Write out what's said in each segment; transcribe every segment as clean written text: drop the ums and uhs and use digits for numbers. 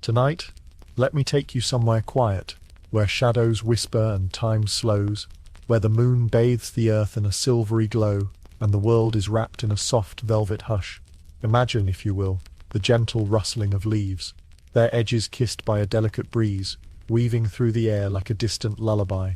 Tonight, let me take you somewhere quiet, where shadows whisper and time slows, where the moon bathes the earth in a silvery glow, and the world is wrapped in a soft velvet hush. Imagine, if you will, the gentle rustling of leaves, their edges kissed by a delicate breeze, weaving through the air like a distant lullaby.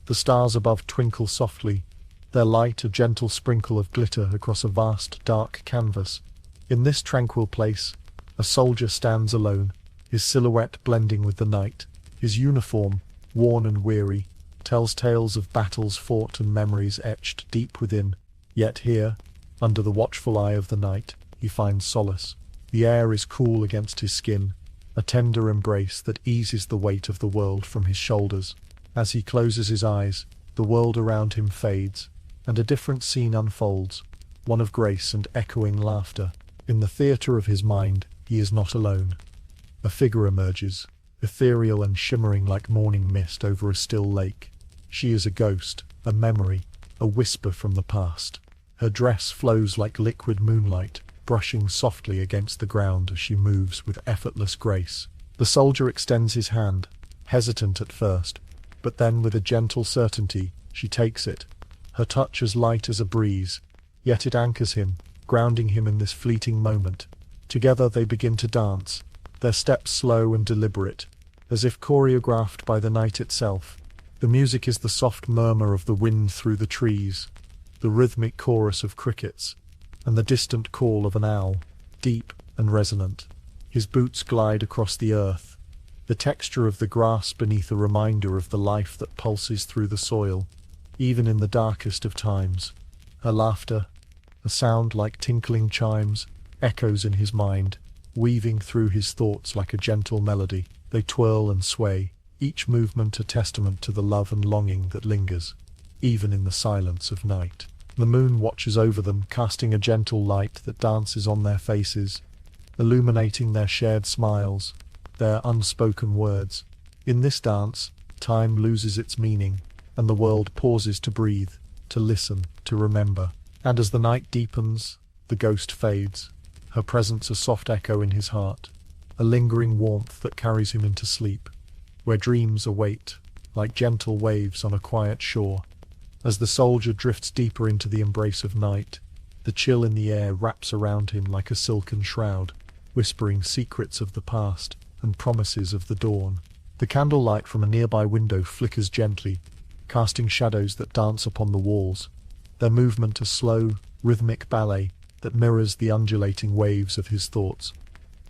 The stars above twinkle softly, their light a gentle sprinkle of glitter across a vast, dark canvas. In this tranquil place, a soldier stands alone, his silhouette blending with the night. His uniform, worn and weary, tells tales of battles fought and memories etched deep within. Yet here, under the watchful eye of the night, he finds solace. The air is cool against his skin, a tender embrace that eases the weight of the world from his shoulders. As he closes his eyes, the world around him fades, and a different scene unfolds, one of grace and echoing laughter. In the theatre of his mind, he is not alone. A figure emerges, ethereal and shimmering like morning mist over a still lake. She is a ghost, a memory, a whisper from the past. Her dress flows like liquid moonlight, brushing softly against the ground as she moves with effortless grace. The soldier extends his hand, hesitant at first, but then with a gentle certainty, she takes it. Her touch as light as a breeze, yet it anchors him, grounding him in this fleeting moment. Together they begin to dance, their steps slow and deliberate, as if choreographed by the night itself. The music is the soft murmur of the wind through the trees, the rhythmic chorus of crickets, and the distant call of an owl, deep and resonant. His boots glide across the earth, the texture of the grass beneath a reminder of the life that pulses through the soil, even in the darkest of times. Her laughter, a sound like tinkling chimes, echoes in his mind, weaving through his thoughts like a gentle melody. They twirl and sway, each movement a testament to the love and longing that lingers, even in the silence of night. The moon watches over them, casting a gentle light that dances on their faces, illuminating their shared smiles, their unspoken words. In this dance, time loses its meaning, and the world pauses to breathe, to listen, to remember. And as the night deepens, the ghost fades, her presence a soft echo in his heart, a lingering warmth that carries him into sleep, where dreams await, like gentle waves on a quiet shore. As the soldier drifts deeper into the embrace of night, the chill in the air wraps around him like a silken shroud, whispering secrets of the past and promises of the dawn. The candlelight from a nearby window flickers gently, casting shadows that dance upon the walls, their movement a slow, rhythmic ballet that mirrors the undulating waves of his thoughts.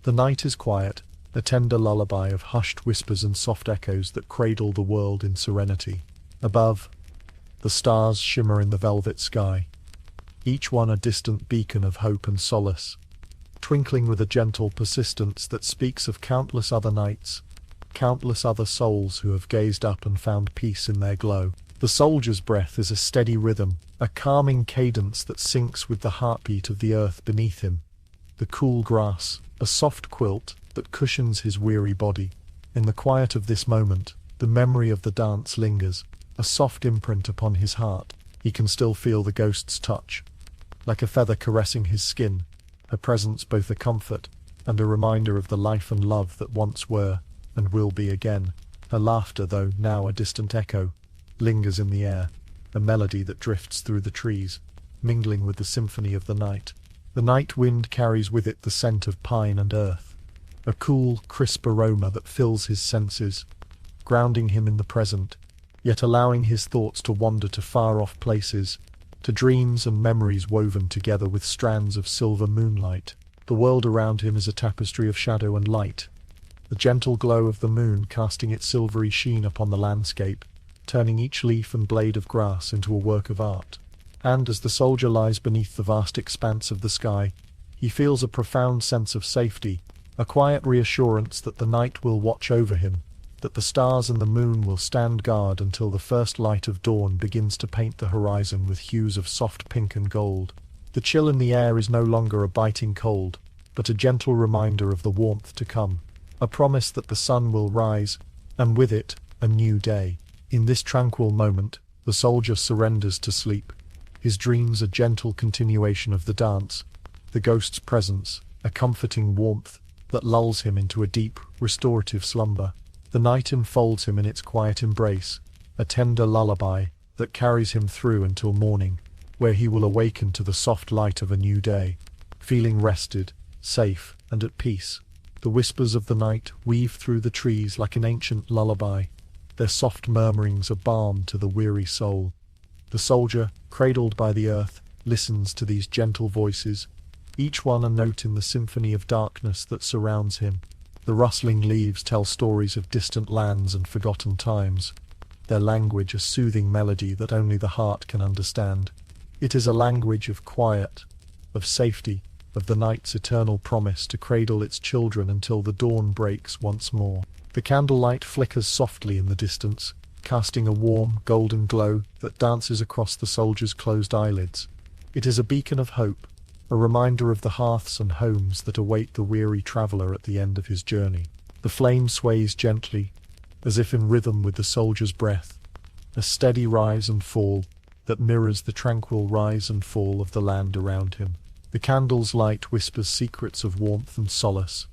The night is quiet, a tender lullaby of hushed whispers and soft echoes that cradle the world in serenity. Above, the stars shimmer in the velvet sky, each one a distant beacon of hope and solace, twinkling with a gentle persistence that speaks of countless other nights, countless other souls who have gazed up and found peace in their glow. The soldier's breath is a steady rhythm, a calming cadence that syncs with the heartbeat of the earth beneath him. The cool grass, a soft quilt that cushions his weary body. In the quiet of this moment, the memory of the dance lingers, a soft imprint upon his heart. He can still feel the ghost's touch, like a feather caressing his skin, her presence both a comfort and a reminder of the life and love that once were and will be again. Her laughter, though now a distant echo, lingers in the air, a melody that drifts through the trees, mingling with the symphony of the night. The night wind carries with it the scent of pine and earth, a cool, crisp aroma that fills his senses, grounding him in the present, yet allowing his thoughts to wander to far-off places, to dreams and memories woven together with strands of silver moonlight. The world around him is a tapestry of shadow and light, the gentle glow of the moon casting its silvery sheen upon the landscape, turning each leaf and blade of grass into a work of art. And as the soldier lies beneath the vast expanse of the sky, he feels a profound sense of safety, a quiet reassurance that the night will watch over him, that the stars and the moon will stand guard until the first light of dawn begins to paint the horizon with hues of soft pink and gold. The chill in the air is no longer a biting cold, but a gentle reminder of the warmth to come, a promise that the sun will rise, and with it, a new day. In this tranquil moment, the soldier surrenders to sleep, his dreams a gentle continuation of the dance, the ghost's presence, a comforting warmth that lulls him into a deep, restorative slumber. The night enfolds him in its quiet embrace, a tender lullaby that carries him through until morning, where he will awaken to the soft light of a new day, feeling rested, safe, and at peace. The whispers of the night weave through the trees like an ancient lullaby, their soft murmurings a balm to the weary soul. The soldier, cradled by the earth, listens to these gentle voices, each one a note in the symphony of darkness that surrounds him. The rustling leaves tell stories of distant lands and forgotten times, their language a soothing melody that only the heart can understand. It is a language of quiet, of safety, of the night's eternal promise to cradle its children until the dawn breaks once more. The candlelight flickers softly in the distance, casting a warm, golden glow that dances across the soldier's closed eyelids. It is a beacon of hope, a reminder of the hearths and homes that await the weary traveller at the end of his journey. The flame sways gently, as if in rhythm with the soldier's breath, a steady rise and fall that mirrors the tranquil rise and fall of the land around him. The candle's light whispers secrets of warmth and solace,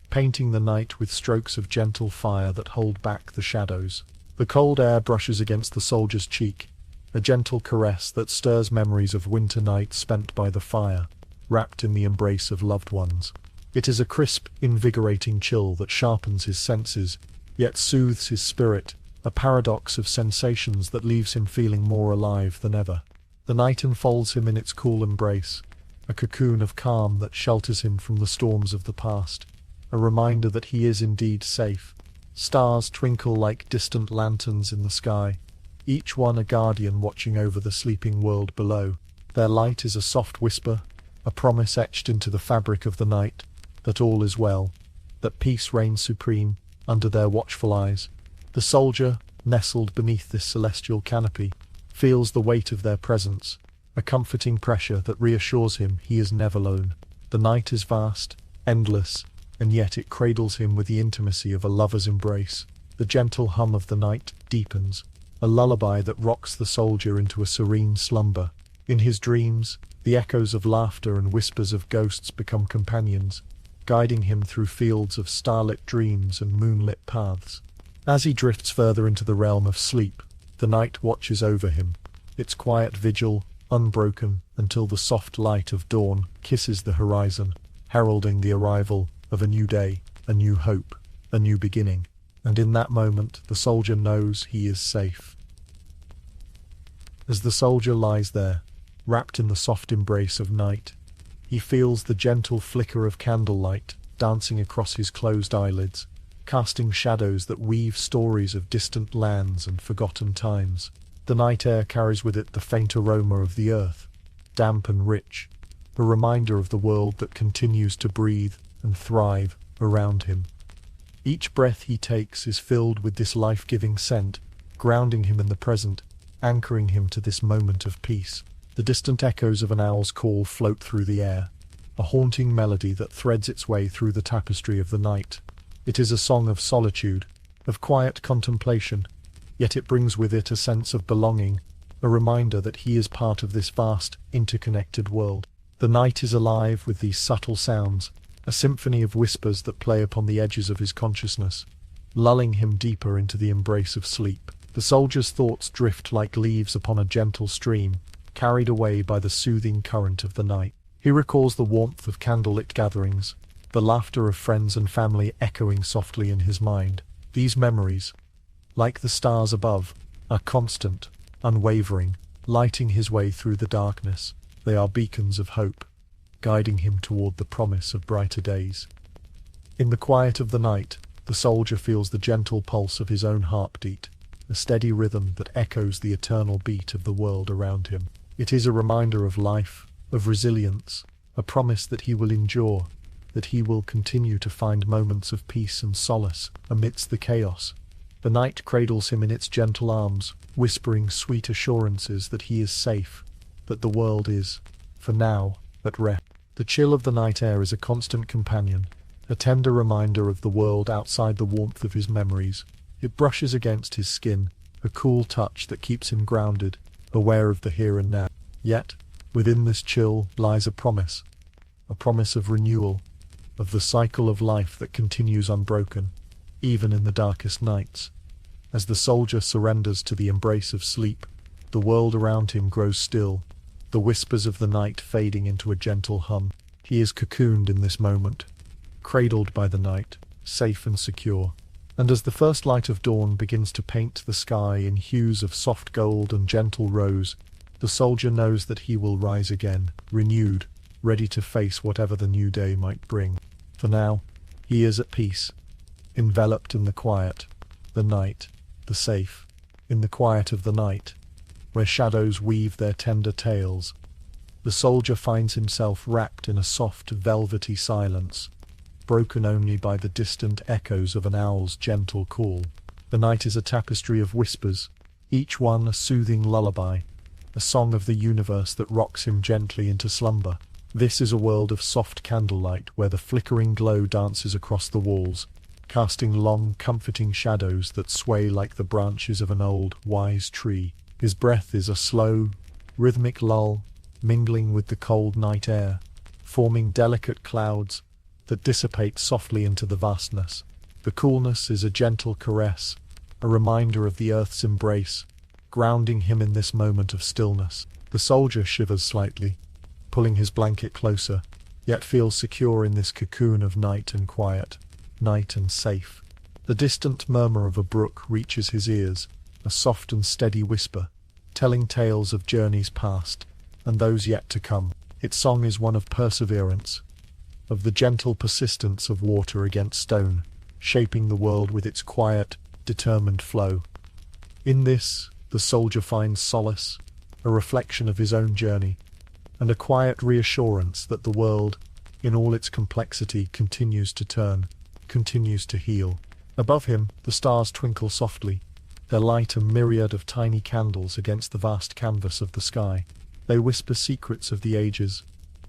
painting the night with strokes of gentle fire that hold back the shadows. The cold air brushes against the soldier's cheek, a gentle caress that stirs memories of winter nights spent by the fire, wrapped in the embrace of loved ones. It is a crisp, invigorating chill that sharpens his senses, yet soothes his spirit, a paradox of sensations that leaves him feeling more alive than ever. The night enfolds him in its cool embrace, a cocoon of calm that shelters him from the storms of the past, a reminder that he is indeed safe. Stars twinkle like distant lanterns in the sky, each one a guardian watching over the sleeping world below. Their light is a soft whisper, a promise etched into the fabric of the night, that all is well, that peace reigns supreme under their watchful eyes. The soldier, nestled beneath this celestial canopy, feels the weight of their presence, a comforting pressure that reassures him he is never alone. The night is vast, endless, and yet it cradles him with the intimacy of a lover's embrace. The gentle hum of the night deepens, a lullaby that rocks the soldier into a serene slumber. In his dreams, the echoes of laughter and whispers of ghosts become companions, guiding him through fields of starlit dreams and moonlit paths. As he drifts further into the realm of sleep, the night watches over him, its quiet vigil unbroken until the soft light of dawn kisses the horizon, heralding the arrival of a new day, a new hope, a new beginning. And in that moment, the soldier knows he is safe. As the soldier lies there, wrapped in the soft embrace of night, he feels the gentle flicker of candlelight dancing across his closed eyelids, casting shadows that weave stories of distant lands and forgotten times. The night air carries with it the faint aroma of the earth, damp and rich, a reminder of the world that continues to breathe and thrive around him. Each breath he takes is filled with this life-giving scent, grounding him in the present, anchoring him to this moment of peace. The distant echoes of an owl's call float through the air, a haunting melody that threads its way through the tapestry of the night. It is a song of solitude, of quiet contemplation, yet it brings with it a sense of belonging, a reminder that he is part of this vast, interconnected world. The night is alive with these subtle sounds, a symphony of whispers that play upon the edges of his consciousness, lulling him deeper into the embrace of sleep. The soldier's thoughts drift like leaves upon a gentle stream, carried away by the soothing current of the night. He recalls the warmth of candlelit gatherings, the laughter of friends and family echoing softly in his mind. These memories, like the stars above, are constant, unwavering, lighting his way through the darkness. They are beacons of hope, guiding him toward the promise of brighter days. In the quiet of the night, the soldier feels the gentle pulse of his own heartbeat, a steady rhythm that echoes the eternal beat of the world around him. It is a reminder of life, of resilience, a promise that he will endure, that he will continue to find moments of peace and solace amidst the chaos. The night cradles him in its gentle arms, whispering sweet assurances that he is safe, that the world is, for now, at rest. The chill of the night air is a constant companion, a tender reminder of the world outside the warmth of his memories. It brushes against his skin, a cool touch that keeps him grounded, aware of the here and now. Yet, within this chill lies a promise of renewal, of the cycle of life that continues unbroken, even in the darkest nights. As the soldier surrenders to the embrace of sleep, the world around him grows still, the whispers of the night fading into a gentle hum. He is cocooned in this moment, cradled by the night, safe and secure. And as the first light of dawn begins to paint the sky in hues of soft gold and gentle rose, the soldier knows that he will rise again, renewed, ready to face whatever the new day might bring. For now, he is at peace, enveloped in the quiet, the night, the safe, in the quiet of the night, where shadows weave their tender tales. The soldier finds himself wrapped in a soft, velvety silence, broken only by the distant echoes of an owl's gentle call. The night is a tapestry of whispers, each one a soothing lullaby, a song of the universe that rocks him gently into slumber. This is a world of soft candlelight where the flickering glow dances across the walls, casting long, comforting shadows that sway like the branches of an old, wise tree. His breath is a slow, rhythmic lull, mingling with the cold night air, forming delicate clouds that dissipate softly into the vastness. The coolness is a gentle caress, a reminder of the earth's embrace, grounding him in this moment of stillness. The soldier shivers slightly, pulling his blanket closer, yet feels secure in this cocoon of night and quiet, night and safe. The distant murmur of a brook reaches his ears, a soft and steady whisper, telling tales of journeys past and those yet to come. Its song is one of perseverance, of the gentle persistence of water against stone, shaping the world with its quiet, determined flow. In this, the soldier finds solace, a reflection of his own journey, and a quiet reassurance that the world, in all its complexity, continues to turn, continues to heal. Above him, the stars twinkle softly, their light a myriad of tiny candles against the vast canvas of the sky. They whisper secrets of the ages,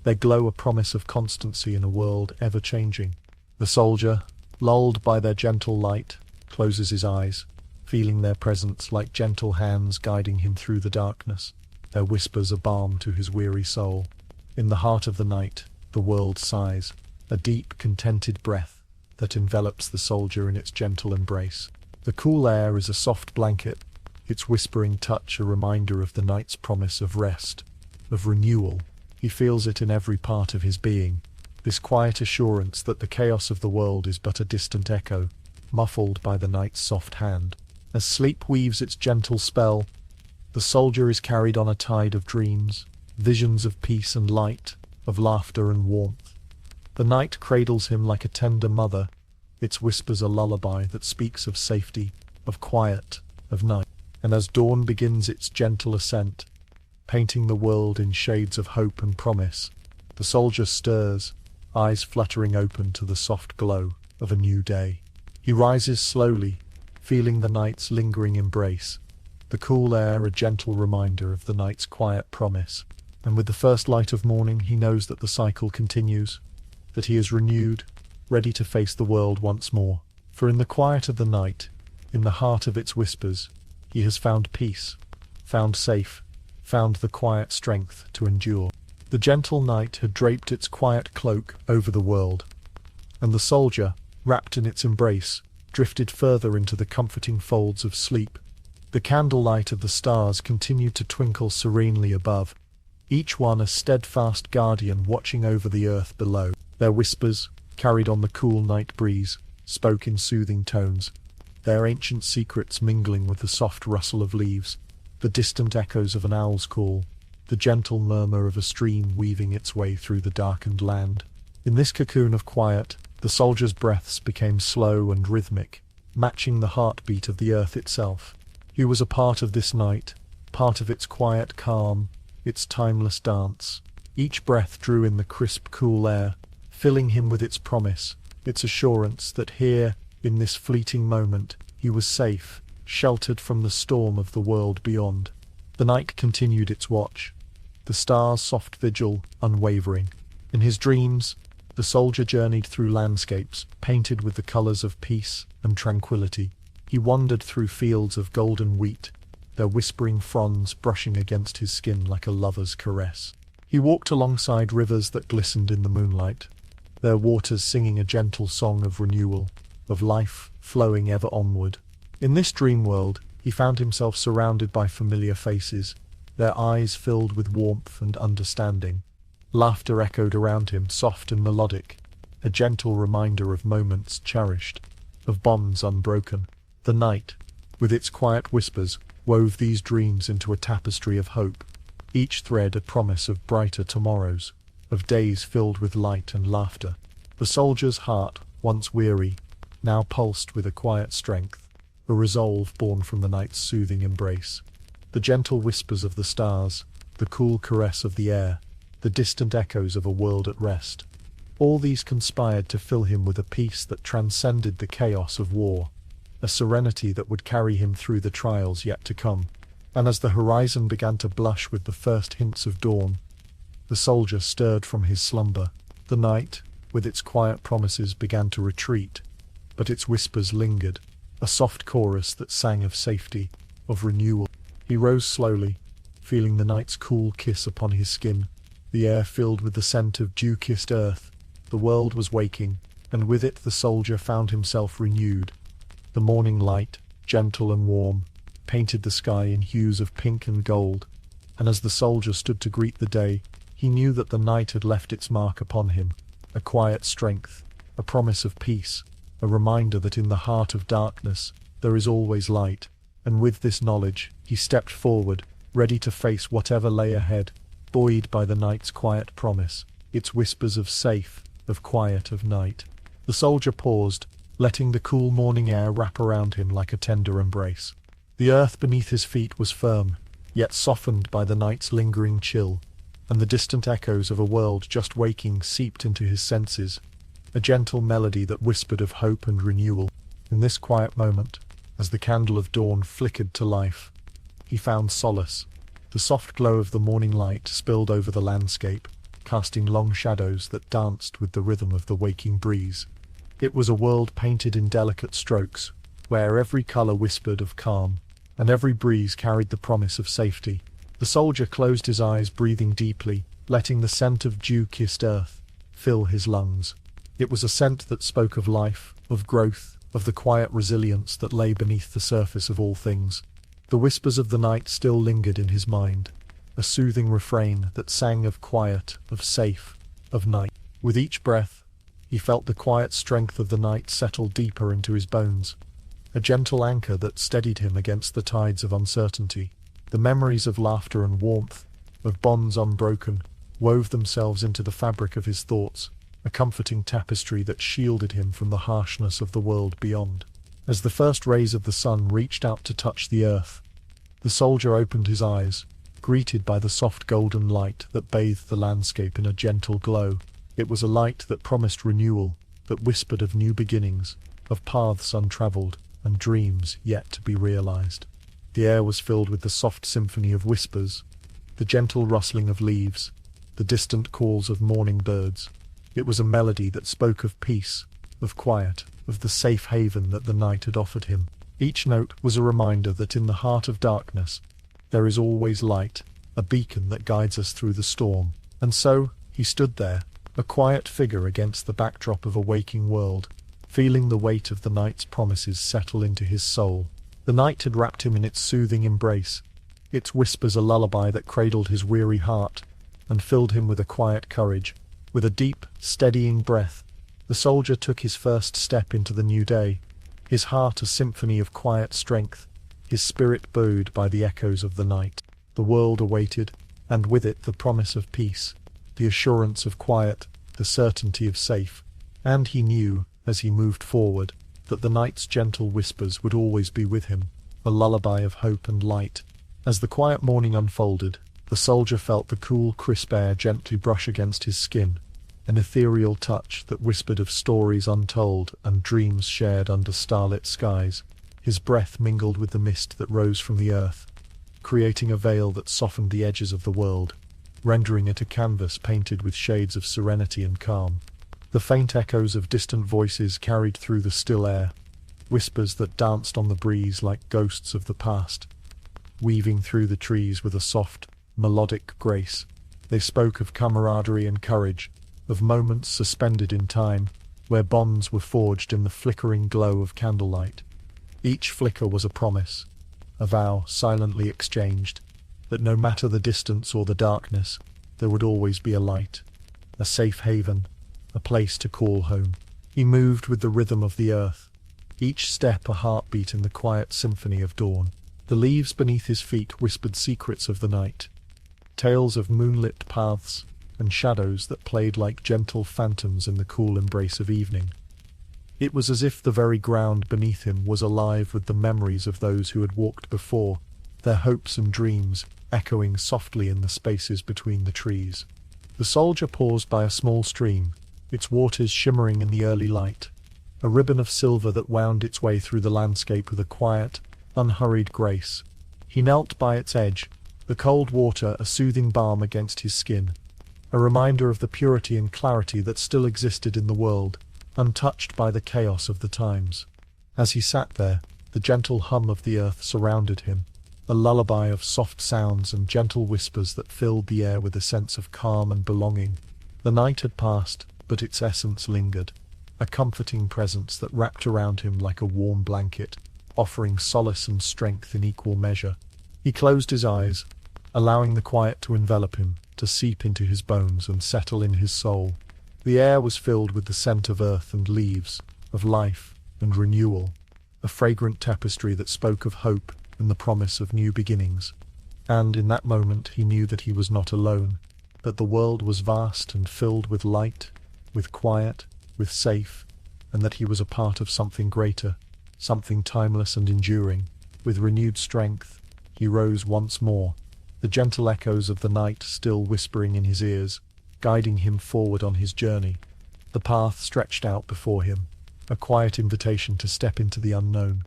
their glow a promise of constancy in a world ever-changing. The soldier, lulled by their gentle light, closes his eyes, feeling their presence like gentle hands guiding him through the darkness. Their whispers are balm to his weary soul. In the heart of the night, the world sighs, a deep, contented breath that envelops the soldier in its gentle embrace. The cool air is a soft blanket, its whispering touch a reminder of the night's promise of rest, of renewal. He feels it in every part of his being, this quiet assurance that the chaos of the world is but a distant echo, muffled by the night's soft hand. As sleep weaves its gentle spell, the soldier is carried on a tide of dreams, visions of peace and light, of laughter and warmth. The night cradles him like a tender mother, its whispers a lullaby that speaks of safety, of quiet, of night. And as dawn begins its gentle ascent, painting the world in shades of hope and promise, the soldier stirs, eyes fluttering open to the soft glow of a new day. He rises slowly, feeling the night's lingering embrace, the cool air a gentle reminder of the night's quiet promise. And with the first light of morning he knows that the cycle continues, that he is renewed, ready to face the world once more. For in the quiet of the night, in the heart of its whispers, he has found peace, found safe, found the quiet strength to endure. The gentle night had draped its quiet cloak over the world, and the soldier, wrapped in its embrace, drifted further into the comforting folds of sleep. The candlelight of the stars continued to twinkle serenely above, each one a steadfast guardian watching over the earth below. Their whispers, carried on the cool night breeze, spoke in soothing tones, their ancient secrets mingling with the soft rustle of leaves, the distant echoes of an owl's call, the gentle murmur of a stream weaving its way through the darkened land. In this cocoon of quiet, the soldier's breaths became slow and rhythmic, matching the heartbeat of the earth itself. He was a part of this night, part of its quiet calm, its timeless dance. Each breath drew in the crisp, cool air, filling him with its promise, its assurance that here, in this fleeting moment, he was safe, sheltered from the storm of the world beyond. The night continued its watch, the stars' soft vigil unwavering. In his dreams, the soldier journeyed through landscapes painted with the colors of peace and tranquility. He wandered through fields of golden wheat, their whispering fronds brushing against his skin like a lover's caress. He walked alongside rivers that glistened in the moonlight, their waters singing a gentle song of renewal, of life flowing ever onward. In this dream world, he found himself surrounded by familiar faces, their eyes filled with warmth and understanding. Laughter echoed around him, soft and melodic, a gentle reminder of moments cherished, of bonds unbroken. The night, with its quiet whispers, wove these dreams into a tapestry of hope, each thread a promise of brighter tomorrows, of days filled with light and laughter. The soldier's heart, once weary, now pulsed with a quiet strength, a resolve born from the night's soothing embrace. The gentle whispers of the stars, the cool caress of the air, the distant echoes of a world at rest. All these conspired to fill him with a peace that transcended the chaos of war, a serenity that would carry him through the trials yet to come. And as the horizon began to blush with the first hints of dawn, the soldier stirred from his slumber. The night, with its quiet promises, began to retreat, but its whispers lingered, a soft chorus that sang of safety, of renewal. He rose slowly, feeling the night's cool kiss upon his skin, the air filled with the scent of dew-kissed earth. The world was waking, and with it the soldier found himself renewed. The morning light, gentle and warm, painted the sky in hues of pink and gold, and as the soldier stood to greet the day, he knew that the night had left its mark upon him, a quiet strength, a promise of peace, a reminder that in the heart of darkness there is always light. And with this knowledge, he stepped forward, ready to face whatever lay ahead, buoyed by the night's quiet promise, its whispers of safe, of quiet, of night. The soldier paused, letting the cool morning air wrap around him like a tender embrace. The earth beneath his feet was firm, yet softened by the night's lingering chill, and the distant echoes of a world just waking seeped into his senses, a gentle melody that whispered of hope and renewal. In this quiet moment, as the candle of dawn flickered to life, he found solace. The soft glow of the morning light spilled over the landscape, casting long shadows that danced with the rhythm of the waking breeze. It was a world painted in delicate strokes, where every color whispered of calm, and every breeze carried the promise of safety. The soldier closed his eyes, breathing deeply, letting the scent of dew-kissed earth fill his lungs. It was a scent that spoke of life, of growth, of the quiet resilience that lay beneath the surface of all things. The whispers of the night still lingered in his mind, a soothing refrain that sang of quiet, of safe, of night. With each breath, he felt the quiet strength of the night settle deeper into his bones, a gentle anchor that steadied him against the tides of uncertainty. The memories of laughter and warmth, of bonds unbroken, wove themselves into the fabric of his thoughts, a comforting tapestry that shielded him from the harshness of the world beyond. As the first rays of the sun reached out to touch the earth, the soldier opened his eyes, greeted by the soft golden light that bathed the landscape in a gentle glow. It was a light that promised renewal, that whispered of new beginnings, of paths untraveled, and dreams yet to be realized. The air was filled with the soft symphony of whispers, the gentle rustling of leaves, the distant calls of morning birds. It was a melody that spoke of peace, of quiet, of the safe haven that the night had offered him. Each note was a reminder that in the heart of darkness there is always light, a beacon that guides us through the storm. And so, he stood there, a quiet figure against the backdrop of a waking world, feeling the weight of the night's promises settle into his soul. The night had wrapped him in its soothing embrace, its whispers a lullaby that cradled his weary heart and filled him with a quiet courage. With a deep, steadying breath, the soldier took his first step into the new day, his heart a symphony of quiet strength, his spirit buoyed by the echoes of the night. The world awaited, and with it the promise of peace, the assurance of quiet, the certainty of safe. And he knew, as he moved forward, that the night's gentle whispers would always be with him, a lullaby of hope and light. As the quiet morning unfolded, the soldier felt the cool, crisp air gently brush against his skin, an ethereal touch that whispered of stories untold and dreams shared under starlit skies. His breath mingled with the mist that rose from the earth, creating a veil that softened the edges of the world, rendering it a canvas painted with shades of serenity and calm. The faint echoes of distant voices carried through the still air, whispers that danced on the breeze like ghosts of the past, weaving through the trees with a soft, melodic grace. They spoke of camaraderie and courage, of moments suspended in time, where bonds were forged in the flickering glow of candlelight. Each flicker was a promise, a vow silently exchanged, that no matter the distance or the darkness, there would always be a light, a safe haven, a place to call home. He moved with the rhythm of the earth, each step a heartbeat in the quiet symphony of dawn. The leaves beneath his feet whispered secrets of the night, tales of moonlit paths and shadows that played like gentle phantoms in the cool embrace of evening. It was as if the very ground beneath him was alive with the memories of those who had walked before, their hopes and dreams echoing softly in the spaces between the trees. The soldier paused by a small stream, its waters shimmering in the early light, a ribbon of silver that wound its way through the landscape with a quiet, unhurried grace. He knelt by its edge, the cold water a soothing balm against his skin, a reminder of the purity and clarity that still existed in the world, untouched by the chaos of the times. As he sat there, the gentle hum of the earth surrounded him, a lullaby of soft sounds and gentle whispers that filled the air with a sense of calm and belonging. The night had passed, but its essence lingered, a comforting presence that wrapped around him like a warm blanket, offering solace and strength in equal measure. He closed his eyes, allowing the quiet to envelop him, to seep into his bones and settle in his soul. The air was filled with the scent of earth and leaves, of life and renewal, a fragrant tapestry that spoke of hope and the promise of new beginnings. And in that moment he knew that he was not alone, that the world was vast and filled with light, with quiet, with safe, and that he was a part of something greater, something timeless and enduring. With renewed strength, he rose once more, the gentle echoes of the night still whispering in his ears, guiding him forward on his journey. The path stretched out before him, a quiet invitation to step into the unknown,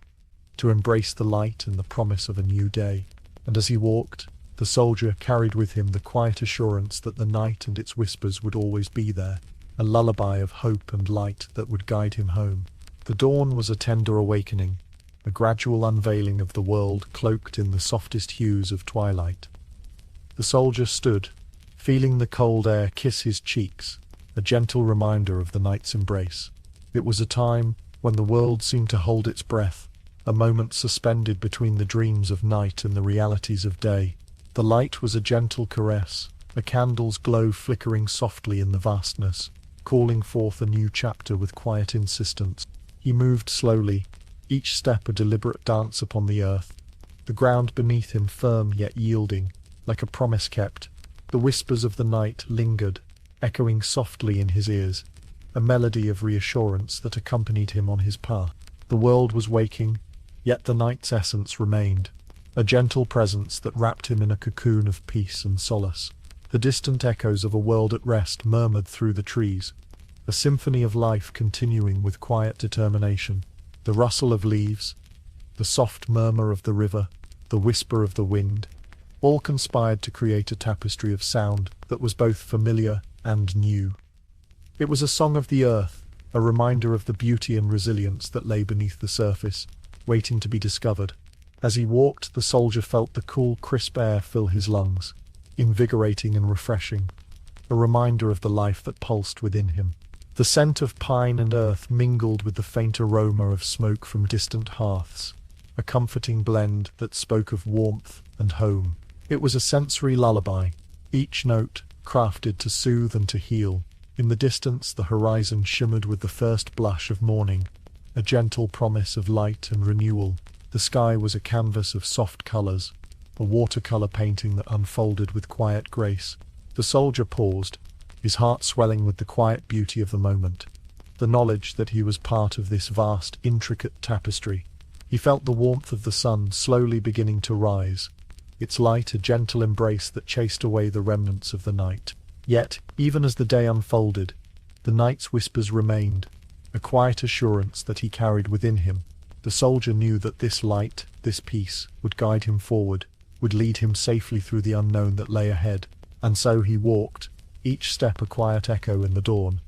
to embrace the light and the promise of a new day. And as he walked, the soldier carried with him the quiet assurance that the night and its whispers would always be there, a lullaby of hope and light that would guide him home. The dawn was a tender awakening, a gradual unveiling of the world cloaked in the softest hues of twilight. The soldier stood, feeling the cold air kiss his cheeks, a gentle reminder of the night's embrace. It was a time when the world seemed to hold its breath, a moment suspended between the dreams of night and the realities of day. The light was a gentle caress, a candle's glow flickering softly in the vastness, calling forth a new chapter with quiet insistence. He moved slowly, each step a deliberate dance upon the earth, the ground beneath him firm yet yielding, like a promise kept. The whispers of the night lingered, echoing softly in his ears, a melody of reassurance that accompanied him on his path. The world was waking, yet the night's essence remained, a gentle presence that wrapped him in a cocoon of peace and solace. The distant echoes of a world at rest murmured through the trees, a symphony of life continuing with quiet determination. The rustle of leaves, the soft murmur of the river, the whisper of the wind, all conspired to create a tapestry of sound that was both familiar and new. It was a song of the earth, a reminder of the beauty and resilience that lay beneath the surface, waiting to be discovered. As he walked, the soldier felt the cool, crisp air fill his lungs, invigorating and refreshing, a reminder of the life that pulsed within him. The scent of pine and earth mingled with the faint aroma of smoke from distant hearths, a comforting blend that spoke of warmth and home. It was a sensory lullaby, each note crafted to soothe and to heal. In the distance, the horizon shimmered with the first blush of morning, a gentle promise of light and renewal. The sky was a canvas of soft colors, a watercolor painting that unfolded with quiet grace. The soldier paused, his heart swelling with the quiet beauty of the moment, the knowledge that he was part of this vast, intricate tapestry. He felt the warmth of the sun slowly beginning to rise, its light a gentle embrace that chased away the remnants of the night. Yet, even as the day unfolded, the night's whispers remained, a quiet assurance that he carried within him. The soldier knew that this light, this peace, would guide him forward, would lead him safely through the unknown that lay ahead. And so he walked, each step a quiet echo in the dawn,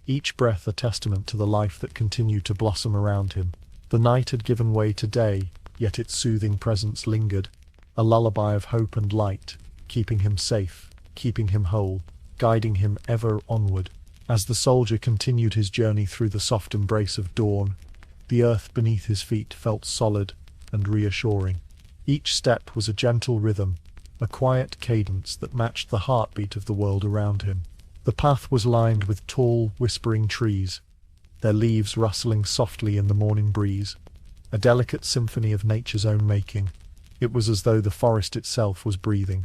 each breath a testament to the life that continued to blossom around him. The night had given way to day, yet its soothing presence lingered, a lullaby of hope and light, keeping him safe, keeping him whole, guiding him ever onward. As the soldier continued his journey through the soft embrace of dawn, the earth beneath his feet felt solid and reassuring. Each step was a gentle rhythm, a quiet cadence that matched the heartbeat of the world around him. The path was lined with tall, whispering trees, their leaves rustling softly in the morning breeze, a delicate symphony of nature's own making. It was as though the forest itself was breathing,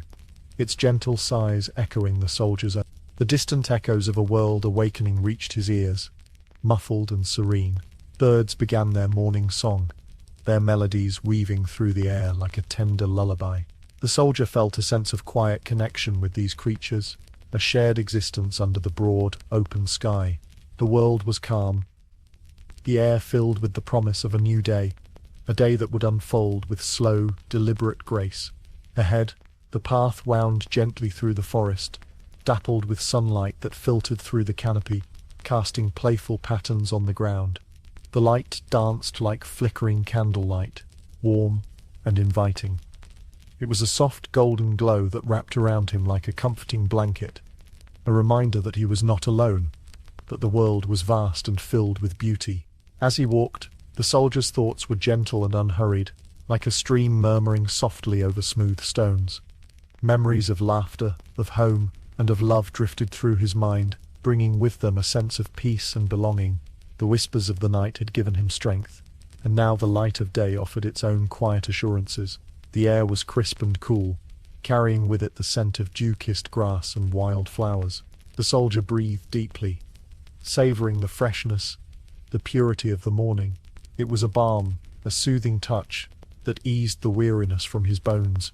its gentle sighs echoing the soldier's own. The distant echoes of a world awakening reached his ears, muffled and serene. Birds began their morning song, their melodies weaving through the air like a tender lullaby. The soldier felt a sense of quiet connection with these creatures, a shared existence under the broad, open sky. The world was calm, the air filled with the promise of a new day, a day that would unfold with slow, deliberate grace. Ahead, the path wound gently through the forest, dappled with sunlight that filtered through the canopy, casting playful patterns on the ground. The light danced like flickering candlelight, warm and inviting. It was a soft golden glow that wrapped around him like a comforting blanket, a reminder that he was not alone, that the world was vast and filled with beauty. As he walked, the soldier's thoughts were gentle and unhurried, like a stream murmuring softly over smooth stones. Memories of laughter, of home, and of love drifted through his mind, bringing with them a sense of peace and belonging. The whispers of the night had given him strength, and now the light of day offered its own quiet assurances. The air was crisp and cool, carrying with it the scent of dew-kissed grass and wild flowers. The soldier breathed deeply, savoring the freshness, the purity of the morning. It was a balm, a soothing touch, that eased the weariness from his bones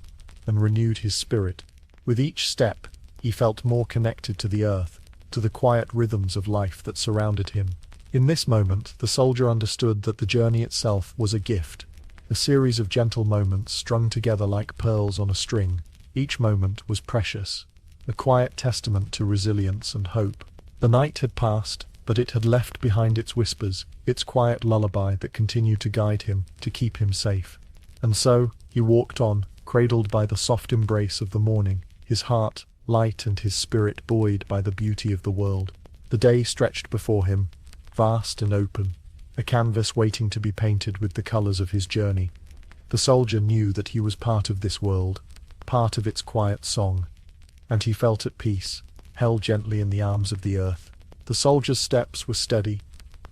and renewed his spirit. With each step, he felt more connected to the earth, to the quiet rhythms of life that surrounded him. In this moment, the soldier understood that the journey itself was a gift, a series of gentle moments strung together like pearls on a string. Each moment was precious, a quiet testament to resilience and hope. The night had passed, but it had left behind its whispers, its quiet lullaby that continued to guide him, to keep him safe. And so, he walked on, cradled by the soft embrace of the morning, his heart light and his spirit buoyed by the beauty of the world. The day stretched before him, vast and open, a canvas waiting to be painted with the colors of his journey. The soldier knew that he was part of this world, part of its quiet song, and he felt at peace, held gently in the arms of the earth. The soldier's steps were steady,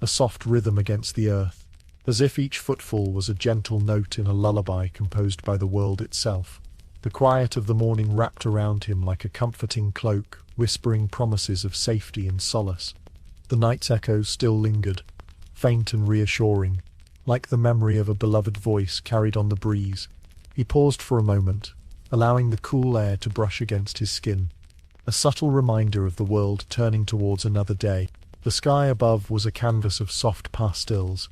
a soft rhythm against the earth, as if each footfall was a gentle note in a lullaby composed by the world itself. The quiet of the morning wrapped around him like a comforting cloak, whispering promises of safety and solace. The night's echoes still lingered, faint and reassuring, like the memory of a beloved voice carried on the breeze. He paused for a moment, allowing the cool air to brush against his skin, a subtle reminder of the world turning towards another day. The sky above was a canvas of soft pastels,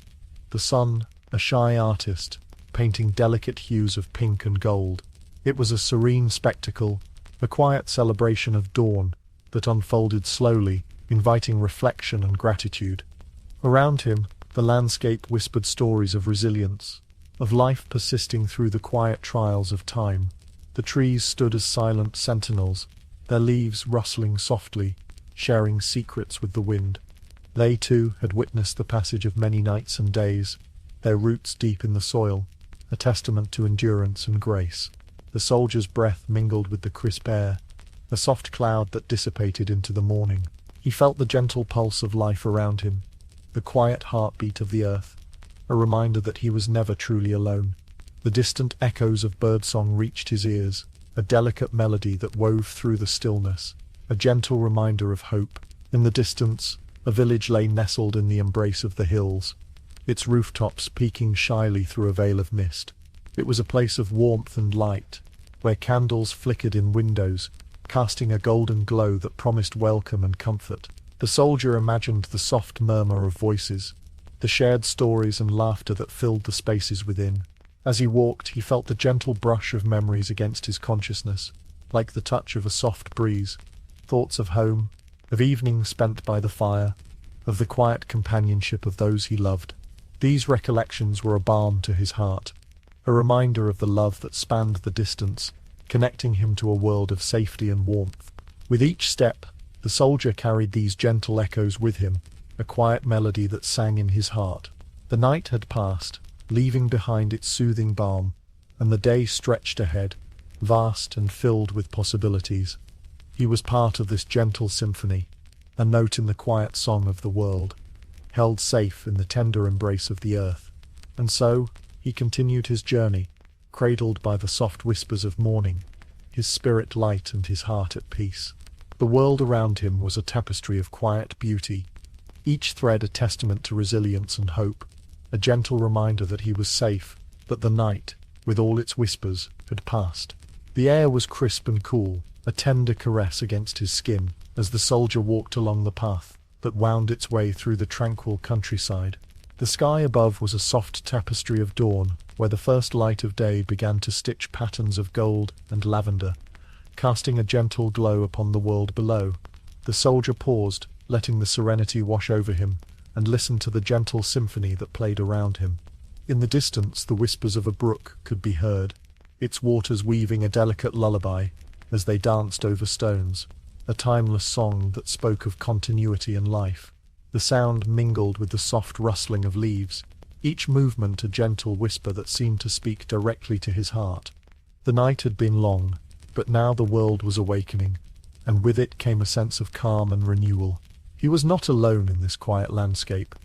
the sun, a shy artist, painting delicate hues of pink and gold. It was a serene spectacle, a quiet celebration of dawn that unfolded slowly, inviting reflection and gratitude. Around him, the landscape whispered stories of resilience, of life persisting through the quiet trials of time. The trees stood as silent sentinels, their leaves rustling softly, sharing secrets with the wind. They, too, had witnessed the passage of many nights and days, their roots deep in the soil, a testament to endurance and grace. The soldier's breath mingled with the crisp air, a soft cloud that dissipated into the morning. He felt the gentle pulse of life around him, the quiet heartbeat of the earth, a reminder that he was never truly alone. The distant echoes of birdsong reached his ears, a delicate melody that wove through the stillness, a gentle reminder of hope. In the distance, a village lay nestled in the embrace of the hills, its rooftops peeking shyly through a veil of mist. It was a place of warmth and light, where candles flickered in windows, casting a golden glow that promised welcome and comfort. The soldier imagined the soft murmur of voices, the shared stories and laughter that filled the spaces within. As he walked, he felt the gentle brush of memories against his consciousness, like the touch of a soft breeze. Thoughts of home, of evenings spent by the fire, of the quiet companionship of those he loved. These recollections were a balm to his heart, a reminder of the love that spanned the distance, connecting him to a world of safety and warmth. With each step, The soldier carried these gentle echoes with him, a quiet melody that sang in his heart. The night had passed, leaving behind its soothing balm, and the day stretched ahead, vast and filled with possibilities. He was part of this gentle symphony, a note in the quiet song of the world, held safe in the tender embrace of the earth. And so, he continued his journey, cradled by the soft whispers of morning, his spirit light and his heart at peace. The world around him was a tapestry of quiet beauty, each thread a testament to resilience and hope, a gentle reminder that he was safe, that the night, with all its whispers, had passed. The air was crisp and cool, a tender caress against his skin, as the soldier walked along the path that wound its way through the tranquil countryside. The sky above was a soft tapestry of dawn, where the first light of day began to stitch patterns of gold and lavender, casting a gentle glow upon the world below. The soldier paused, letting the serenity wash over him, and listened to the gentle symphony that played around him. In the distance, the whispers of a brook could be heard, its waters weaving a delicate lullaby as they danced over stones, a timeless song that spoke of continuity and life. The sound mingled with the soft rustling of leaves, each movement a gentle whisper that seemed to speak directly to his heart. The night had been long, but now the world was awakening, and with it came a sense of calm and renewal. He was not alone in this quiet landscape.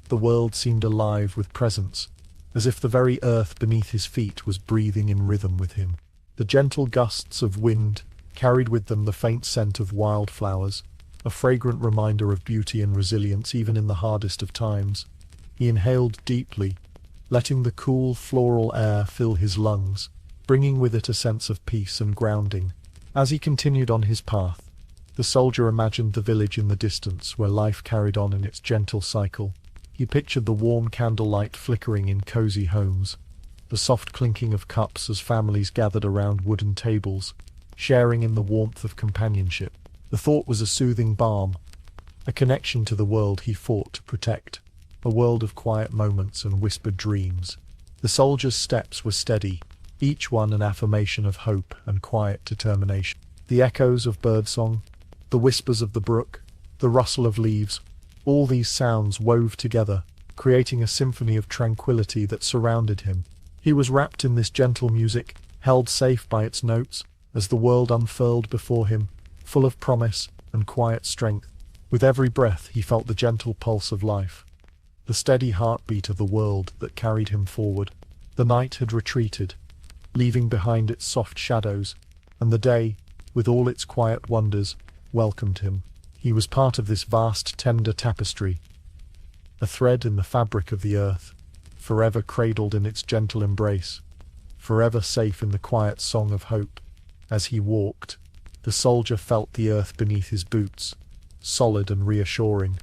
The world seemed alive with presence, as if the very earth beneath his feet was breathing in rhythm with him. The gentle gusts of wind carried with them the faint scent of wildflowers, a fragrant reminder of beauty and resilience even in the hardest of times. He inhaled deeply, letting the cool floral air fill his lungs, bringing with it a sense of peace and grounding. As he continued on his path, the soldier imagined the village in the distance where life carried on in its gentle cycle. He pictured the warm candlelight flickering in cozy homes, the soft clinking of cups as families gathered around wooden tables, sharing in the warmth of companionship. The thought was a soothing balm, a connection to the world he fought to protect, a world of quiet moments and whispered dreams. The soldier's steps were steady, each one an affirmation of hope and quiet determination. The echoes of birdsong, the whispers of the brook, the rustle of leaves, all these sounds wove together, creating a symphony of tranquility that surrounded him. He was wrapped in this gentle music, held safe by its notes, as the world unfurled before him, full of promise and quiet strength. With every breath he felt the gentle pulse of life, the steady heartbeat of the world that carried him forward. The night had retreated, leaving behind its soft shadows, and the day, with all its quiet wonders, welcomed him. He was part of this vast, tender tapestry, a thread in the fabric of the earth, forever cradled in its gentle embrace, forever safe in the quiet song of hope. As he walked, the soldier felt the earth beneath his boots, solid and reassuring,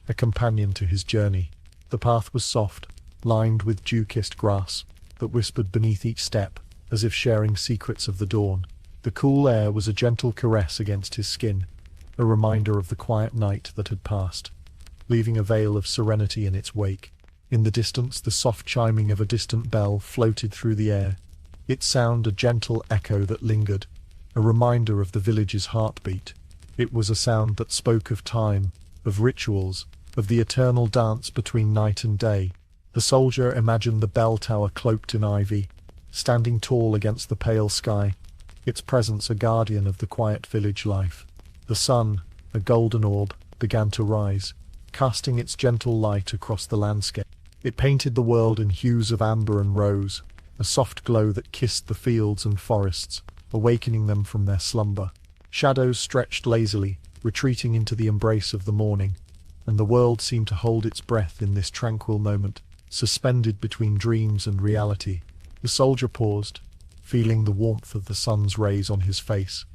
a companion to his journey. The path was soft, lined with dew-kissed grass that whispered beneath each step, as if sharing secrets of the dawn. The cool air was a gentle caress against his skin, a reminder of the quiet night that had passed, leaving a veil of serenity in its wake. In the distance, the soft chiming of a distant bell floated through the air, its sound a gentle echo that lingered, a reminder of the village's heartbeat. It was a sound that spoke of time, of rituals, of the eternal dance between night and day. The soldier imagined the bell tower cloaked in ivy, standing tall against the pale sky, its presence a guardian of the quiet village life. The sun, a golden orb, began to rise, casting its gentle light across the landscape. It painted the world in hues of amber and rose, a soft glow that kissed the fields and forests, awakening them from their slumber. Shadows stretched lazily, retreating into the embrace of the morning, and the world seemed to hold its breath in this tranquil moment, suspended between dreams and reality. The soldier paused, feeling the warmth of the sun's rays on his face,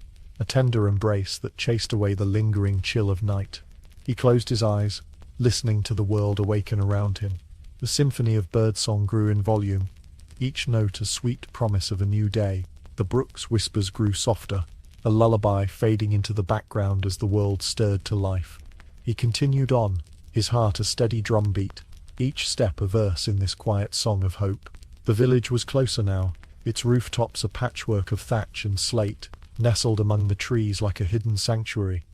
a tender embrace that chased away the lingering chill of night. He closed his eyes, listening to the world awaken around him. The symphony of birdsong grew in volume, each note a sweet promise of a new day. The brook's whispers grew softer, a lullaby fading into the background as the world stirred to life. He continued on, his heart a steady drumbeat, each step a verse in this quiet song of hope. The village was closer now, its rooftops a patchwork of thatch and slate, nestled among the trees like a hidden sanctuary.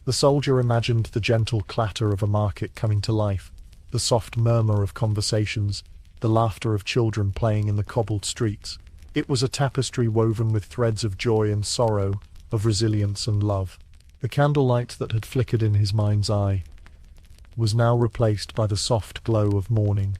The soldier imagined the gentle clatter of a market coming to life, the soft murmur of conversations, the laughter of children playing in the cobbled streets. It was a tapestry woven with threads of joy and sorrow, of resilience and love. The candlelight that had flickered in his mind's eye was now replaced by the soft glow of morning,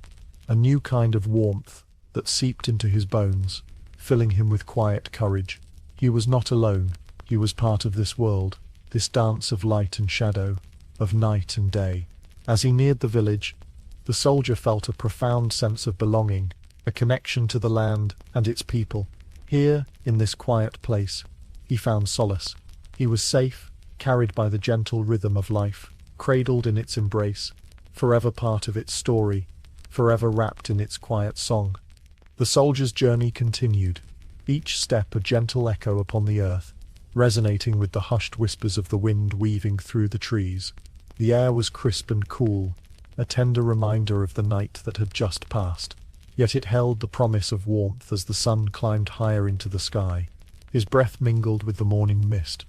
a new kind of warmth that seeped into his bones, filling him with quiet courage. He was not alone. He was part of this world, this dance of light and shadow, of night and day. As he neared the village, the soldier felt a profound sense of belonging, a connection to the land and its people. Here, in this quiet place, he found solace. He was safe, carried by the gentle rhythm of life, cradled in its embrace, forever part of its story, forever wrapped in its quiet song. The soldier's journey continued, each step a gentle echo upon the earth, resonating with the hushed whispers of the wind weaving through the trees. The air was crisp and cool, a tender reminder of the night that had just passed. Yet it held the promise of warmth as the sun climbed higher into the sky. His breath mingled with the morning mist,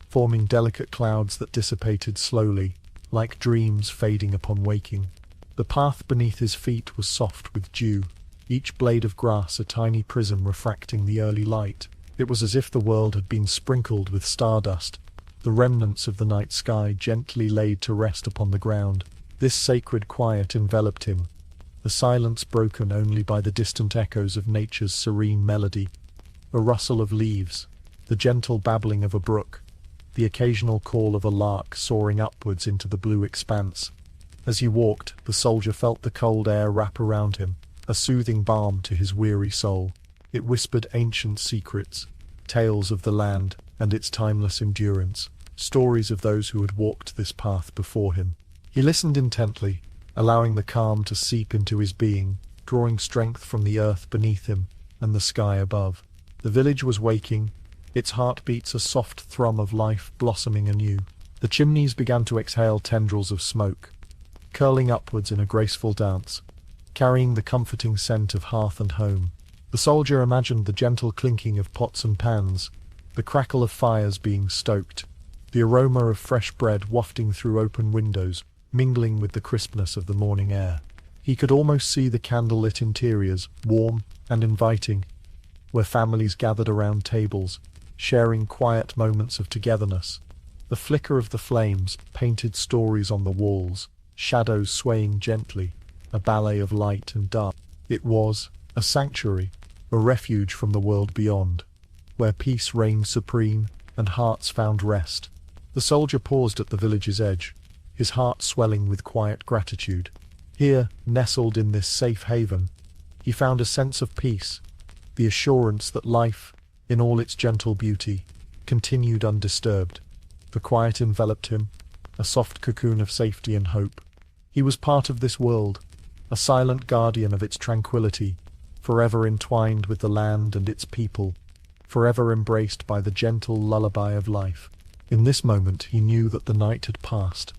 forming delicate clouds that dissipated slowly, like dreams fading upon waking. The path beneath his feet was soft with dew, each blade of grass a tiny prism refracting the early light. It was as if the world had been sprinkled with stardust, the remnants of the night sky gently laid to rest upon the ground. This sacred quiet enveloped him, the silence broken only by the distant echoes of nature's serene melody. A rustle of leaves, the gentle babbling of a brook, the occasional call of a lark soaring upwards into the blue expanse. As he walked, the soldier felt the cold air wrap around him, a soothing balm to his weary soul. It whispered ancient secrets, tales of the land and its timeless endurance, stories of those who had walked this path before him. He listened intently, allowing the calm to seep into his being, drawing strength from the earth beneath him and the sky above. The village was waking, its heartbeats a soft thrum of life blossoming anew. The chimneys began to exhale tendrils of smoke, curling upwards in a graceful dance, carrying the comforting scent of hearth and home. The soldier imagined the gentle clinking of pots and pans, the crackle of fires being stoked, the aroma of fresh bread wafting through open windows, mingling with the crispness of the morning air. He could almost see the candlelit interiors, warm and inviting, where families gathered around tables, sharing quiet moments of togetherness. The flicker of the flames painted stories on the walls, shadows swaying gently, a ballet of light and dark. It was a sanctuary, a refuge from the world beyond, where peace reigned supreme and hearts found rest. The soldier paused at the village's edge, his heart swelling with quiet gratitude. Here, nestled in this safe haven, he found a sense of peace, the assurance that life, in all its gentle beauty, continued undisturbed. The quiet enveloped him, a soft cocoon of safety and hope. He was part of this world, a silent guardian of its tranquility, forever entwined with the land and its people, forever embraced by the gentle lullaby of life. In this moment he knew that the night had passed,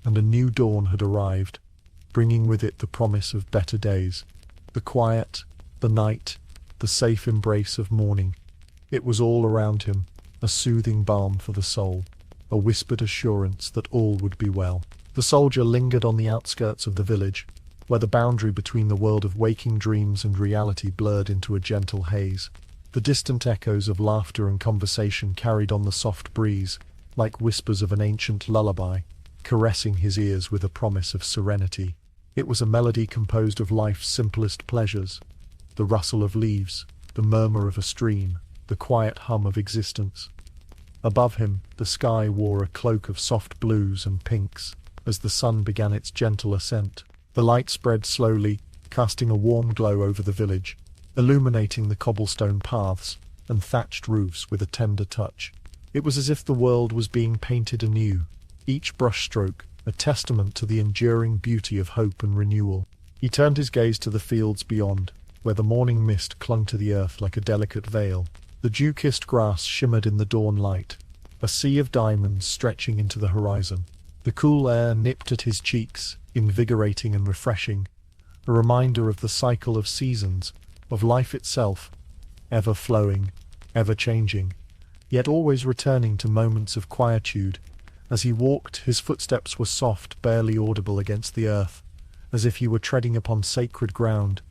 and a new dawn had arrived, bringing with it the promise of better days. The quiet, the night, the safe embrace of morning. It was all around him, a soothing balm for the soul, a whispered assurance that all would be well. The soldier lingered on the outskirts of the village, where the boundary between the world of waking dreams and reality blurred into a gentle haze. The distant echoes of laughter and conversation carried on the soft breeze, like whispers of an ancient lullaby, caressing his ears with a promise of serenity. It was a melody composed of life's simplest pleasures, the rustle of leaves, the murmur of a stream, the quiet hum of existence. Above him, the sky wore a cloak of soft blues and pinks. As the sun began its gentle ascent, the light spread slowly, casting a warm glow over the village, illuminating the cobblestone paths and thatched roofs with a tender touch. It was as if the world was being painted anew, each brushstroke a testament to the enduring beauty of hope and renewal. He turned his gaze to the fields beyond, where the morning mist clung to the earth like a delicate veil. The dew-kissed grass shimmered in the dawn light, a sea of diamonds stretching into the horizon. The cool air nipped at his cheeks, invigorating and refreshing, a reminder of the cycle of seasons, of life itself, ever flowing, ever changing, yet always returning to moments of quietude, As he walked, his footsteps were soft, barely audible against the earth, as if he were treading upon sacred ground.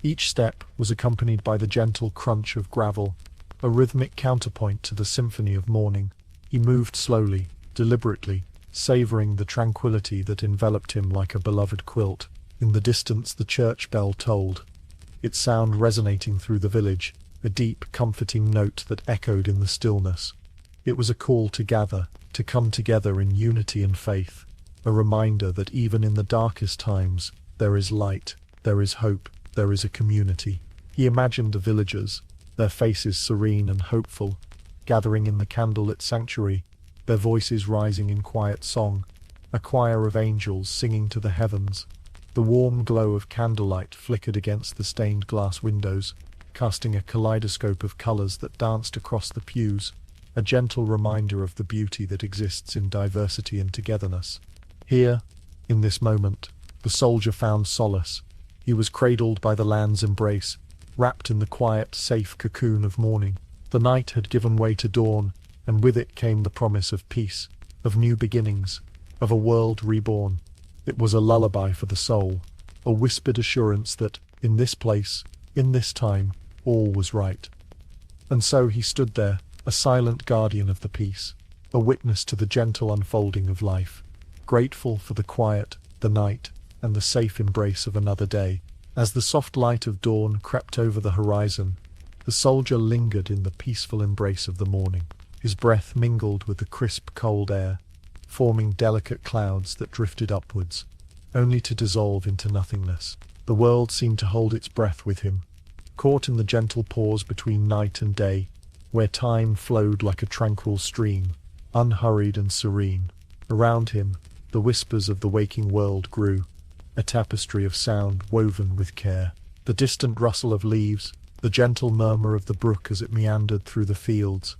Each step was accompanied by the gentle crunch of gravel, a rhythmic counterpoint to the symphony of morning. He moved slowly, deliberately, savoring the tranquility that enveloped him like a beloved quilt. In the distance the church bell tolled, its sound resonating through the village, a deep, comforting note that echoed in the stillness. It was a call to gather, to come together in unity and faith, a reminder that even in the darkest times, there is light, there is hope, there is a community. He imagined the villagers, their faces serene and hopeful, gathering in the candlelit sanctuary, their voices rising in quiet song, a choir of angels singing to the heavens. The warm glow of candlelight flickered against the stained glass windows, casting a kaleidoscope of colors that danced across the pews, a gentle reminder of the beauty that exists in diversity and togetherness. Here, in this moment, the soldier found solace. He was cradled by the land's embrace, wrapped in the quiet, safe cocoon of morning. The night had given way to dawn, and with it came the promise of peace, of new beginnings, of a world reborn. It was a lullaby for the soul, a whispered assurance that, in this place, in this time, all was right. And so he stood there, a silent guardian of the peace, a witness to the gentle unfolding of life, grateful for the quiet, the night, and the safe embrace of another day. As the soft light of dawn crept over the horizon, the soldier lingered in the peaceful embrace of the morning. His breath mingled with the crisp, cold air, forming delicate clouds that drifted upwards, only to dissolve into nothingness. The world seemed to hold its breath with him, caught in the gentle pause between night and day, where time flowed like a tranquil stream, unhurried and serene. Around him, the whispers of the waking world grew, a tapestry of sound woven with care. The distant rustle of leaves, the gentle murmur of the brook as it meandered through the fields,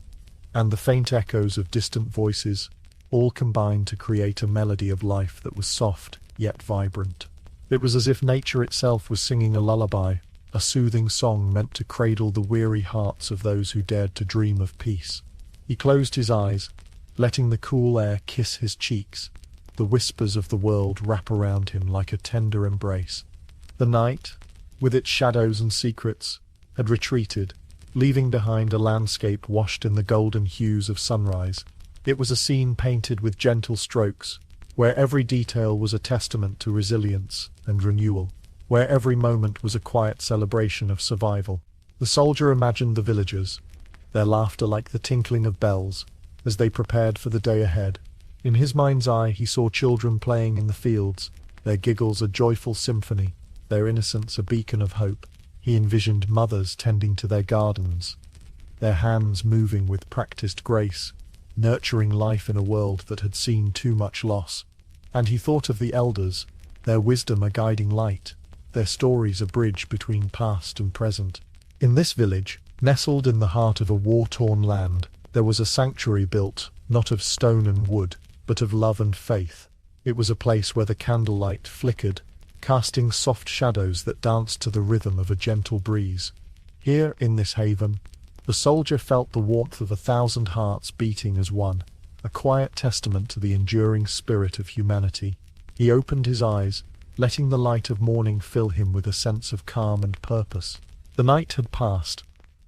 and the faint echoes of distant voices, all combined to create a melody of life that was soft, yet vibrant. It was as if nature itself was singing a lullaby, a soothing song meant to cradle the weary hearts of those who dared to dream of peace. He closed his eyes, letting the cool air kiss his cheeks, the whispers of the world wrap around him like a tender embrace. The night, with its shadows and secrets, had retreated, leaving behind a landscape washed in the golden hues of sunrise. It was a scene painted with gentle strokes, where every detail was a testament to resilience and renewal, where every moment was a quiet celebration of survival. The soldier imagined the villagers, their laughter like the tinkling of bells, as they prepared for the day ahead. In his mind's eye he saw children playing in the fields, their giggles a joyful symphony, their innocence a beacon of hope. He envisioned mothers tending to their gardens, their hands moving with practiced grace, nurturing life in a world that had seen too much loss. And he thought of the elders, their wisdom a guiding light, their stories a bridge between past and present. In this village, nestled in the heart of a war-torn land, there was a sanctuary built, not of stone and wood, but of love and faith. It was a place where the candlelight flickered, casting soft shadows that danced to the rhythm of a gentle breeze. Here, in this haven, the soldier felt the warmth of 1,000 hearts beating as one, a quiet testament to the enduring spirit of humanity. He opened his eyes, letting the light of morning fill him with a sense of calm and purpose. The night had passed,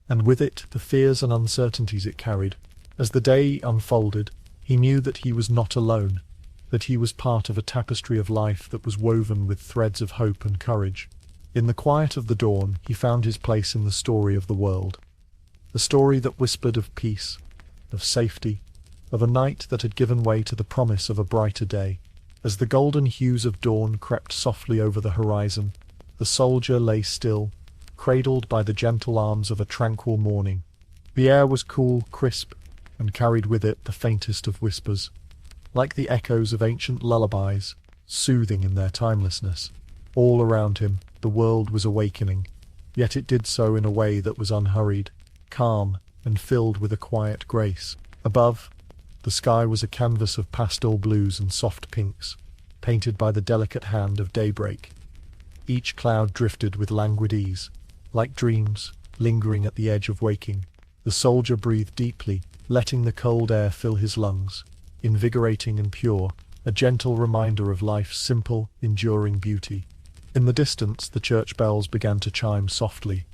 and with it the fears and uncertainties it carried. As the day unfolded, he knew that he was not alone, that he was part of a tapestry of life that was woven with threads of hope and courage. In the quiet of the dawn, he found his place in the story of the world, a story that whispered of peace, of safety, of a night that had given way to the promise of a brighter day. As the golden hues of dawn crept softly over the horizon, the soldier lay still, cradled by the gentle arms of a tranquil morning. The air was cool, crisp, and carried with it the faintest of whispers, like the echoes of ancient lullabies, soothing in their timelessness. All around him, the world was awakening, yet it did so in a way that was unhurried, calm, and filled with a quiet grace. Above, the sky was a canvas of pastel blues and soft pinks, painted by the delicate hand of daybreak. Each cloud drifted with languid ease, like dreams, lingering at the edge of waking. The soldier breathed deeply, letting the cold air fill his lungs, invigorating and pure, a gentle reminder of life's simple, enduring beauty. In the distance, the church bells began to chime softly,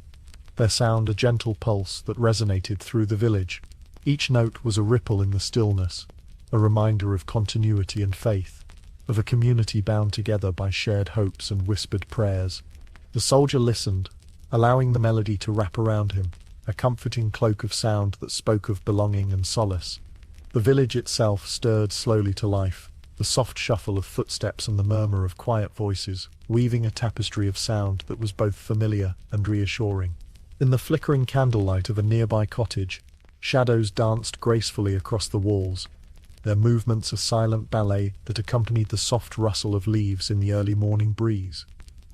their sound a gentle pulse that resonated through the village. Each note was a ripple in the stillness, a reminder of continuity and faith, of a community bound together by shared hopes and whispered prayers. The soldier listened, allowing the melody to wrap around him, a comforting cloak of sound that spoke of belonging and solace. The village itself stirred slowly to life, the soft shuffle of footsteps and the murmur of quiet voices, weaving a tapestry of sound that was both familiar and reassuring. In the flickering candlelight of a nearby cottage, shadows danced gracefully across the walls, their movements a silent ballet that accompanied the soft rustle of leaves in the early morning breeze.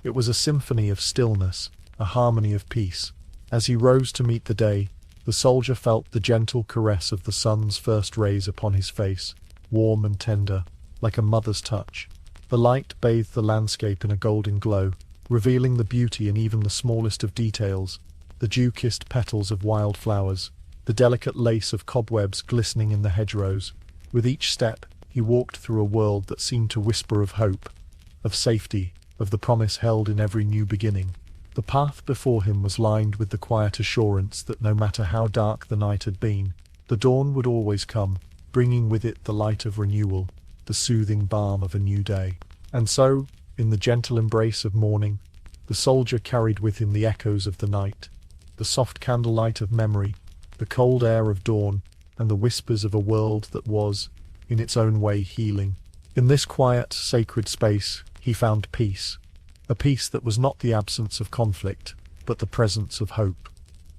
It was a symphony of stillness, a harmony of peace. As he rose to meet the day, the soldier felt the gentle caress of the sun's first rays upon his face, warm and tender, like a mother's touch. The light bathed the landscape in a golden glow, revealing the beauty in even the smallest of details, the dew-kissed petals of wildflowers, the delicate lace of cobwebs glistening in the hedgerows. With each step, he walked through a world that seemed to whisper of hope, of safety, of the promise held in every new beginning. The path before him was lined with the quiet assurance that no matter how dark the night had been, the dawn would always come, bringing with it the light of renewal, the soothing balm of a new day. And so, in the gentle embrace of morning, the soldier carried with him the echoes of the night, the soft candlelight of memory, the cold air of dawn, and the whispers of a world that was, in its own way, healing. In this quiet, sacred space, he found peace, a peace that was not the absence of conflict, but the presence of hope.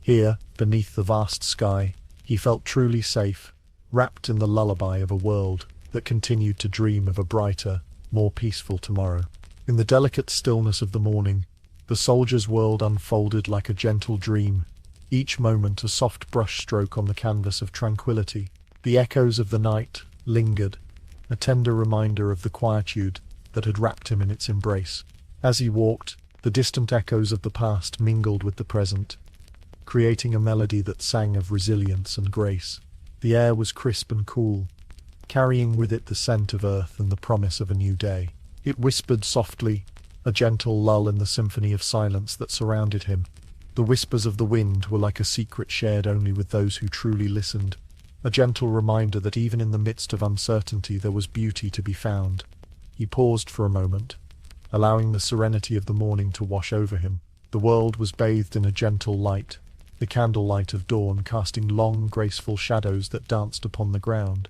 Here, beneath the vast sky, he felt truly safe, wrapped in the lullaby of a world that continued to dream of a brighter, more peaceful tomorrow. In the delicate stillness of the morning, the soldier's world unfolded like a gentle dream, each moment a soft brushstroke on the canvas of tranquility. The echoes of the night lingered, a tender reminder of the quietude that had wrapped him in its embrace. As he walked, the distant echoes of the past mingled with the present, creating a melody that sang of resilience and grace. The air was crisp and cool, carrying with it the scent of earth and the promise of a new day. It whispered softly, a gentle lull in the symphony of silence that surrounded him. The whispers of the wind were like a secret shared only with those who truly listened, a gentle reminder that even in the midst of uncertainty there was beauty to be found. He paused for a moment, allowing the serenity of the morning to wash over him. The world was bathed in a gentle light, the candlelight of dawn casting long, graceful shadows that danced upon the ground.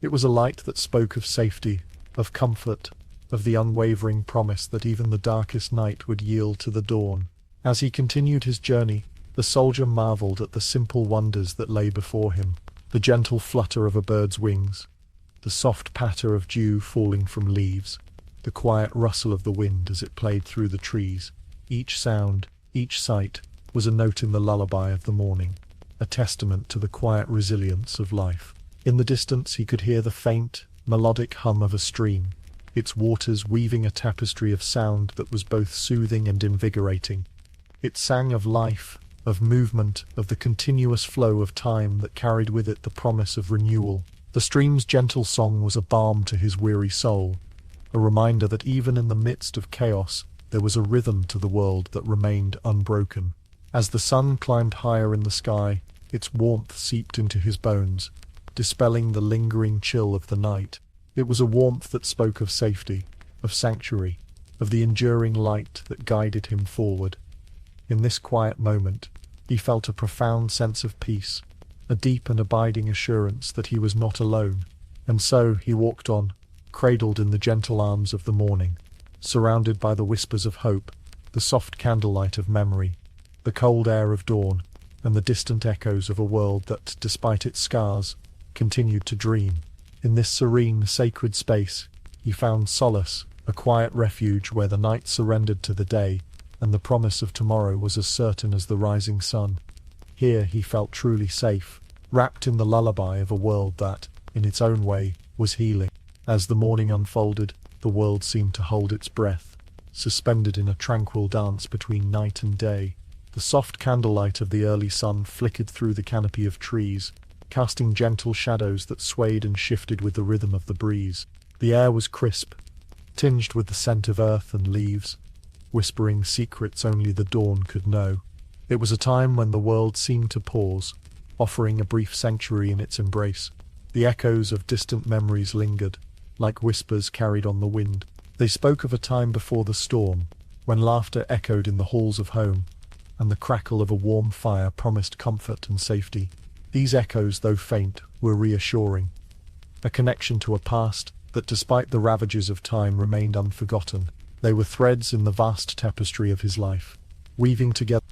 It was a light that spoke of safety, of comfort, of the unwavering promise that even the darkest night would yield to the dawn. As he continued his journey, the soldier marveled at the simple wonders that lay before him. The gentle flutter of a bird's wings, the soft patter of dew falling from leaves, the quiet rustle of the wind as it played through the trees. Each sound, each sight, was a note in the lullaby of the morning, a testament to the quiet resilience of life. In the distance he could hear the faint, melodic hum of a stream, its waters weaving a tapestry of sound that was both soothing and invigorating. It sang of life, of movement, of the continuous flow of time that carried with it the promise of renewal. The stream's gentle song was a balm to his weary soul, a reminder that even in the midst of chaos, there was a rhythm to the world that remained unbroken. As the sun climbed higher in the sky, its warmth seeped into his bones, dispelling the lingering chill of the night. It was a warmth that spoke of safety, of sanctuary, of the enduring light that guided him forward. In this quiet moment, he felt a profound sense of peace, a deep and abiding assurance that he was not alone. And so he walked on, cradled in the gentle arms of the morning, surrounded by the whispers of hope, the soft candlelight of memory, the cold air of dawn, and the distant echoes of a world that, despite its scars, continued to dream. In this serene, sacred space, he found solace, a quiet refuge where the night surrendered to the day, and the promise of tomorrow was as certain as the rising sun. Here he felt truly safe, wrapped in the lullaby of a world that, in its own way, was healing. As the morning unfolded, the world seemed to hold its breath, suspended in a tranquil dance between night and day. The soft candlelight of the early sun flickered through the canopy of trees, casting gentle shadows that swayed and shifted with the rhythm of the breeze. The air was crisp, tinged with the scent of earth and leaves, whispering secrets only the dawn could know. It was a time when the world seemed to pause, offering a brief sanctuary in its embrace. The echoes of distant memories lingered, like whispers carried on the wind. They spoke of a time before the storm, when laughter echoed in the halls of home, and the crackle of a warm fire promised comfort and safety. These echoes, though faint, were reassuring, a connection to a past that, despite the ravages of time, remained unforgotten. They were threads in the vast tapestry of his life, weaving together